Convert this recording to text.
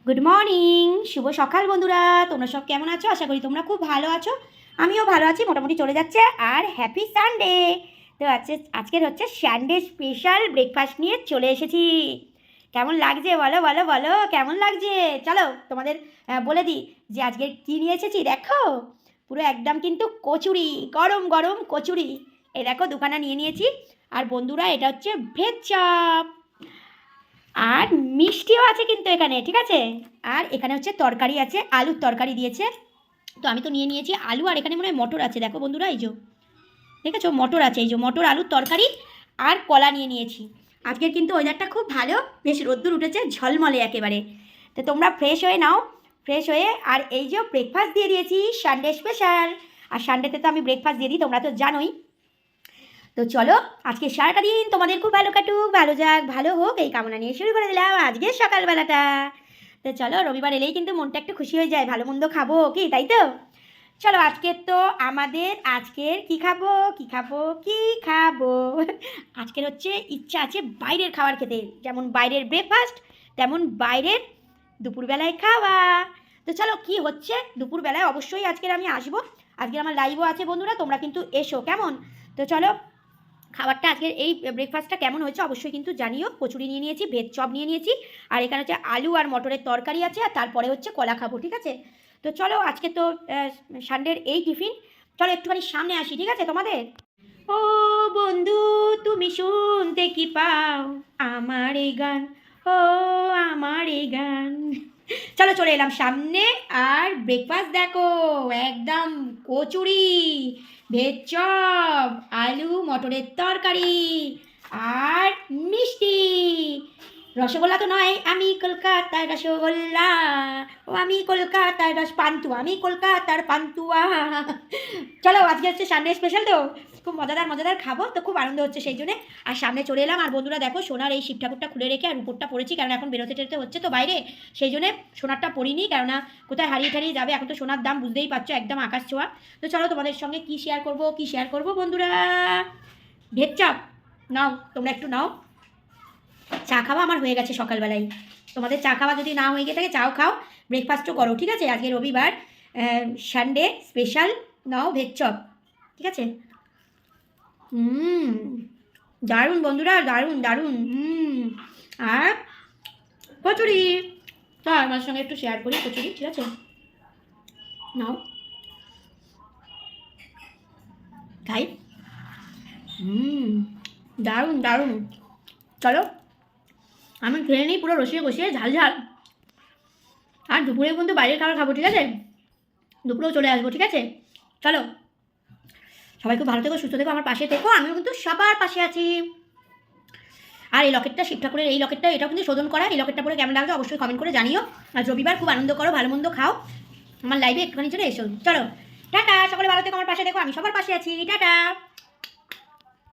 Good morning, শুভ সকাল বন্ধুরা। তোমরা সব কেমন আছো? আশা করি তোমরা খুব ভালো আছো। আমিও ভালো আছি, মোটামুটি চলে যাচ্ছে। আর হ্যাপি সানডে। তো আজকের হচ্ছে সানডে স্পেশাল ব্রেকফাস্ট নিয়ে চলে এসেছি। কেমন লাগছে বলো বলো বলো, কেমন লাগছে? চলো তোমাদের বলে দিই যে আজকে কী নিয়ে এসেছি। দেখো, পুরো একদম কিন্তু কচুরি, গরম গরম কচুরি। এই দেখো দুখানা নিয়ে নিয়েছি। আর বন্ধুরা, এটা হচ্ছে ভেজ চপ। আর মিষ্টিও আছে কিন্তু এখানে, ঠিক আছে। আর এখানে হচ্ছে তরকারি আছে, আলুর তরকারি দিয়েছে। তো আমি তো নিয়ে নিয়েছি আলু, আর এখানে মনে হয় মটর আছে। দেখো বন্ধুরা, এই যে দেখেছো মটর আছে, এই যে মটর আলুর তরকারি। আর কলা নিয়ে নিয়েছি। আজকের কিন্তু ওয়েদারটা খুব ভালো, বেশ রোদ্দুর উঠেছে ঝলমলে একেবারে। তো তোমরা ফ্রেশ হয়ে নাও, ফ্রেশ হয়ে। আর এই যে ব্রেকফাস্ট দিয়ে দিয়েছি সানডে স্পেশাল। আর সানডেতে তো আমি ব্রেকফাস্ট দিয়ে দিই, তোমরা তো জানোই। তো চলো, আজকে সারাটা দিন তোমাদের খুব ভালো কাটুক, ভালো যাক, ভালো হোক, এই কামনা নিয়ে শুরু করে দিলাম আজকের সকালবেলাটা। তো চলো, রবিবার এলেই কিন্তু মনটা একটু খুশি হয়ে যায়, ভালো মন্দ খাবো কি, তাই তো? চলো, আজকের তো আজকের কি খাবো কি খাবো কি খাবো আজকের হচ্ছে ইচ্ছা আছে বাইরের খাবার খেতে, যেমন বাইরের ব্রেকফাস্ট তেমন বাইরের দুপুরবেলায় খাওয়া। তো চলো, কি হচ্ছে দুপুরবেলায় অবশ্যই আজকের আমি আসবো। আজকের আমার লাইভও আছে বন্ধুরা, তোমরা কিন্তু এসো কেমন। তো চলো, খাবারটা আজকের এই ব্রেকফাস্টটা কেমন হয়েছে অবশ্যই কিন্তু জানিও। কচুরি নিয়ে নিয়েছি, ভেজ চপ নিয়ে নিয়েছি, আর এখানে হচ্ছে আলু আর মটরের তরকারি আছে, আর তারপরে হচ্ছে কলা খাবো, ঠিক আছে। তো চলো, আজকে তো সানডের এই টিফিন। চলো একটুখানি সামনে আসি, ঠিক আছে তোমাদের। ও বন্ধু, তুমি শুনতে কি পাও আমার এই গান, ও আমার এই গান। চলো চলে এলাম সামনে। আর ব্রেকফাস্ট দেখো, একদম কচুরি, ভেজ চপ, আলু মটরের তরকারি, আর মিষ্টি। রসগোল্লা তো নয়, আমি কলকাতার রসগোল্লা, ও আমি কলকাতার পান্তুয়া, আমি কলকাতার পান্তুয়া। চলো, আজকে হচ্ছে সানডে স্পেশাল, তো খুব মজাদার মজাদার খাবো, তো খুব আনন্দ হচ্ছে সেই জন্যে। আর সামনে চলে এলাম। আর বন্ধুরা দেখো, সোনার এই শিব ঠাকুরটা খুলে রেখে আর উপরটা পড়েছি, কারণ এখন বেরোতে টেরোতে হচ্ছে তো বাইরে, সেই জন্যে সোনারটা পরিনি, কেননা কোথায় হারিয়ে ঠারিয়ে যাবে। এখন তো সোনার দাম বুঝতেই পারছো, একদম আকাশ ছোঁয়া। তো চলো, তোমাদের সঙ্গে কি শেয়ার করবো বন্ধুরা। ভেজ চপ নাও, তোমরা একটু নাও। চা খাওয়া আমার হয়ে গেছে সকালবেলায়। তোমাদের চা খাওয়া যদি না হয়ে গিয়ে থাকে, চাও খাও, ব্রেকফাস্টও করো, ঠিক আছে। আজকে রবিবার, সানডে স্পেশাল। নাও ভেজ চপ, ঠিক আছে। দারুণ বন্ধুরা, দারুণ দারুণ। আর কচুরি, তো আমার সঙ্গে একটু শেয়ার করি কচুরি, ঠিক আছে। নাও খাই। দারুণ দারুণ। চলো, আমি খেয়ে নিই পুরো রসিয়ে বসিয়ে ঝাল ঝাল। আর দুপুরে কিন্তু বাইরের খাবার খাবো, ঠিক আছে। দুপুরেও চলে আসবো, ঠিক আছে। চলো, সবাই খুব ভালো থেকো, সুস্থ থেকো, আমার পাশে থেকো, আমিও কিন্তু সবার পাশে আছি। আর এই লকেটটা, শিব ঠাকুরের এই লকেটটা, এটাও কিন্তু শোধন করা। এই লকেটটা পরে কেমন লাগছে অবশ্যই কমেন্ট করে জানিও। আর রবিবার খুব আনন্দ করো, ভালো মন্দ খাও, আমার লাইভে একটুখানি চলে এসো। চলো টাটা, সকলে ভালো থেকো, আমার পাশে দেখো, আমি সবার পাশে আছি। টাটা।